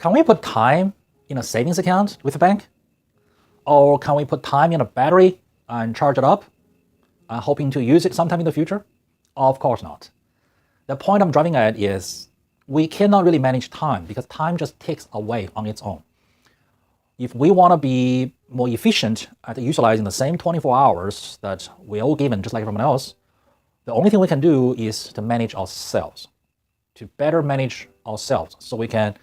Can we put time in a savings account with a bank? Or can we put time in a battery and charge it up, hoping to use it sometime in the future? Of course not. The point I'm driving at is we cannot really manage time because time just ticks away on its own. If we want to be more efficient at utilizing the same 24 hours that we're all given just like everyone else, the only thing we can do is to manage ourselves, to better manage ourselves so we can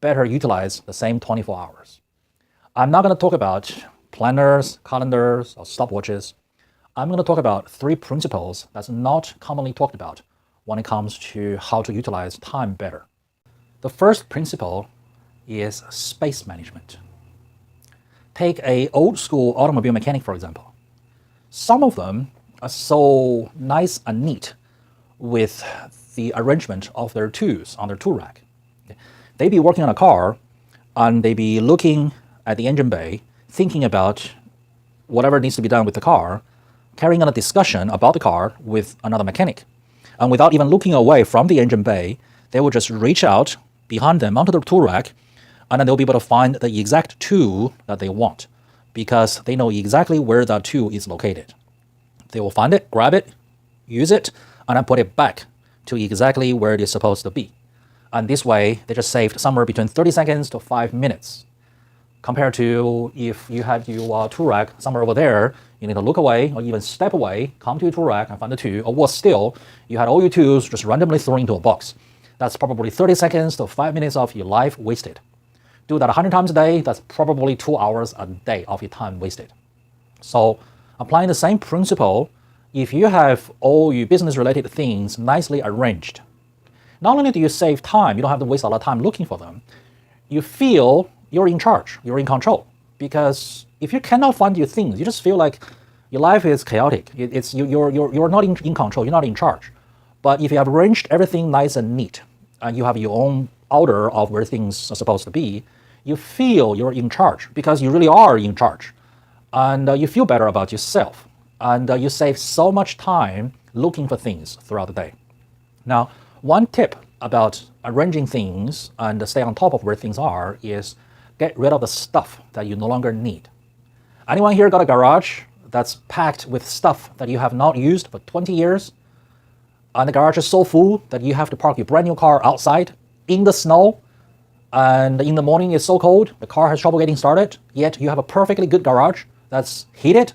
better utilize the same 24 hours. I'm not going to talk about planners, calendars, or stopwatches. I'm going to talk about 3 principles that's not commonly talked about when it comes to how to utilize time better. The first principle is space management. Take an old school automobile mechanic, for example. Some of them are so nice and neat with the arrangement of their tools on their tool rack. They be working on a car and they be looking at the engine bay, thinking about whatever needs to be done with the car, carrying on a discussion about the car with another mechanic. And without even looking away from the engine bay, they will just reach out behind them onto the tool rack, and then they'll be able to find the exact tool that they want because they know exactly where that tool is located. They will find it, grab it, use it, and then put it back to exactly where it is supposed to be. And this way, they just saved somewhere between 30 seconds to 5 minutes. Compared to if you have your tool rack somewhere over there, you need to look away or even step away, come to your tool rack and find the tool, or worse still, you had all your tools just randomly thrown into a box. That's probably 30 seconds to 5 minutes of your life wasted. Do that 100 times a day, that's probably 2 hours a day of your time wasted. So applying the same principle, if you have all your business-related things nicely arranged, not only do you save time, you don't have to waste a lot of time looking for them, you feel you're in charge, you're in control. Because if you cannot find your things, you just feel like your life is chaotic. You're not in control, you're not in charge. But if you have arranged everything nice and neat, and you have your own order of where things are supposed to be, you feel you're in charge because you really are in charge. And you feel better about yourself. And you save so much time looking for things throughout the day. Now, one tip about arranging things and stay on top of where things are is get rid of the stuff that you no longer need. Anyone here got a garage that's packed with stuff that you have not used for 20 years? And the garage is so full that you have to park your brand new car outside in the snow, and in the morning it's so cold, the car has trouble getting started, yet you have a perfectly good garage that's heated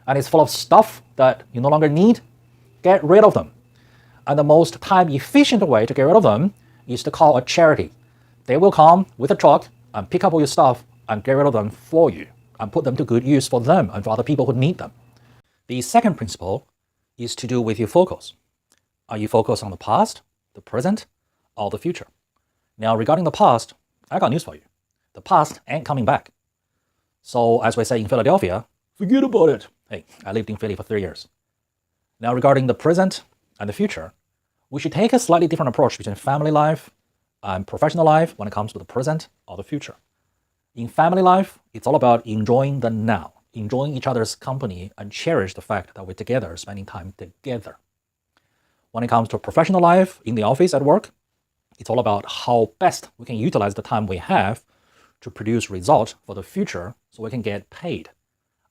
and it's full of stuff that you no longer need. Get rid of them. And the most time-efficient way to get rid of them is to call a charity. They will come with a truck and pick up all your stuff and get rid of them for you and put them to good use for them and for other people who need them. The second principle is to do with your focus. Are you focused on the past, the present, or the future? Now, regarding the past, I got news for you. The past ain't coming back. So, as we say in Philadelphia, forget about it. Hey, I lived in Philly for 3 years. Now, regarding the present and the future, we should take a slightly different approach between family life and professional life when it comes to the present or the future. In family life, it's all about enjoying the now, enjoying each other's company, and cherish the fact that we're together, spending time together. When it comes to professional life, in the office, at work, it's all about how best we can utilize the time we have to produce results for the future so we can get paid,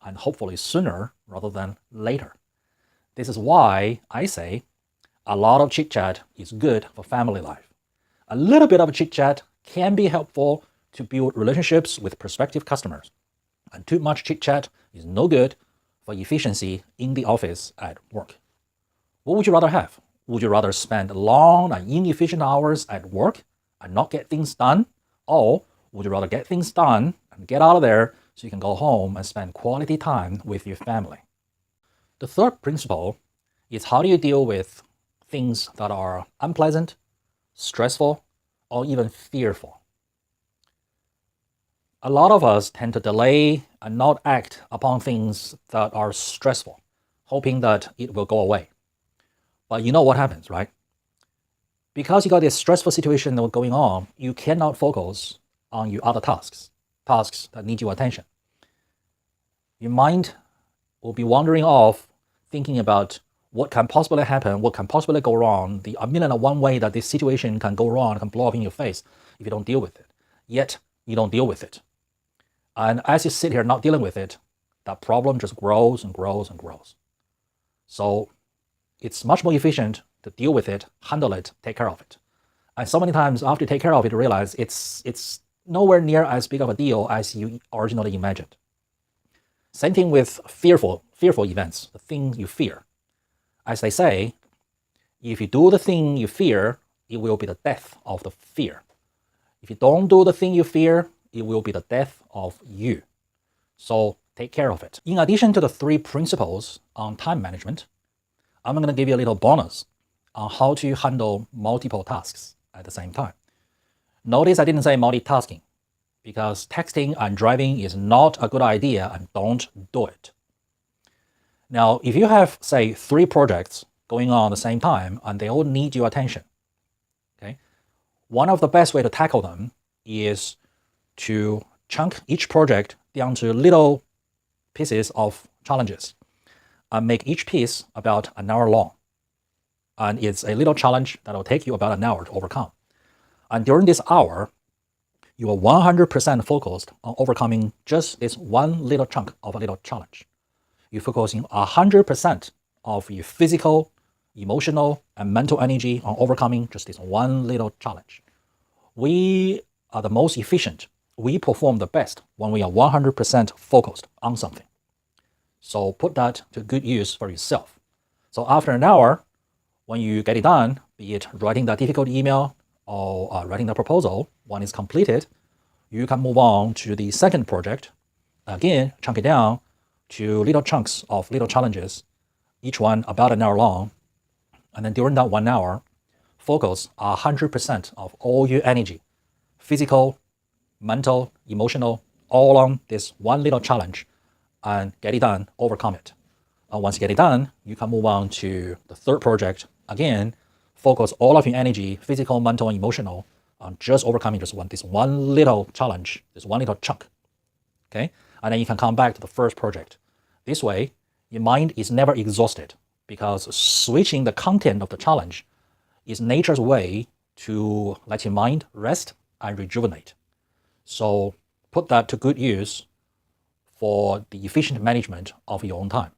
and hopefully sooner rather than later. This is why I say a lot of chit-chat is good for family life. A little bit of chit-chat can be helpful to build relationships with prospective customers. And too much chit-chat is no good for efficiency in the office at work. What would you rather have? Would you rather spend long and inefficient hours at work and not get things done? Or would you rather get things done and get out of there so you can go home and spend quality time with your family? The third principle is how do you deal with things that are unpleasant, stressful, or even fearful? A lot of us tend to delay and not act upon things that are stressful, hoping that it will go away. But you know what happens, right? Because you got this stressful situation going on, you cannot focus on your other tasks that need your attention. Your mind will be wandering off, thinking about what can possibly happen, what can possibly go wrong, the 1,000,001 way that this situation can go wrong, can blow up in your face if you don't deal with it. yet you don't deal with it. And as you sit here not dealing with it, that problem just grows and grows and grows. So it's much more efficient to deal with it, handle it, take care of it. And so many times after you take care of it, you realize it's nowhere near as big of a deal as you originally imagined. Same thing with fearful events, the things you fear. As they say, if you do the thing you fear, it will be the death of the fear. If you don't do the thing you fear, it will be the death of you. So take care of it. In addition to the 3 principles on time management, I'm going to give you a little bonus on how to handle multiple tasks at the same time. Notice I didn't say multitasking, because texting and driving is not a good idea, and don't do it. Now, if you have, say, 3 projects going on at the same time and they all need your attention, okay, one of the best way to tackle them is to chunk each project down to little pieces of challenges and make each piece about an hour long. And it's a little challenge that will take you about an hour to overcome. And during this hour, you are 100% focused on overcoming just this one little chunk of a little challenge. You're focusing 100% of your physical, emotional, and mental energy on overcoming just this one little challenge. We are the most efficient. We perform the best when we are 100% focused on something. So put that to good use for yourself. So after an hour, when you get it done, be it writing that difficult email or writing the proposal, when it's completed, you can move on to the second project. Again, chunk it down to little chunks of little challenges, each one about an hour long. And then during that 1 hour, focus 100% of all your energy, physical, mental, emotional, all on this one little challenge, and get it done, overcome it. And once you get it done, you can move on to the third project. Again, focus all of your energy, physical, mental, and emotional, on just overcoming this one little challenge, this one little chunk. Okay? And then you can come back to the first project. This way, your mind is never exhausted, because switching the content of the challenge is nature's way to let your mind rest and rejuvenate. So put that to good use for the efficient management of your own time.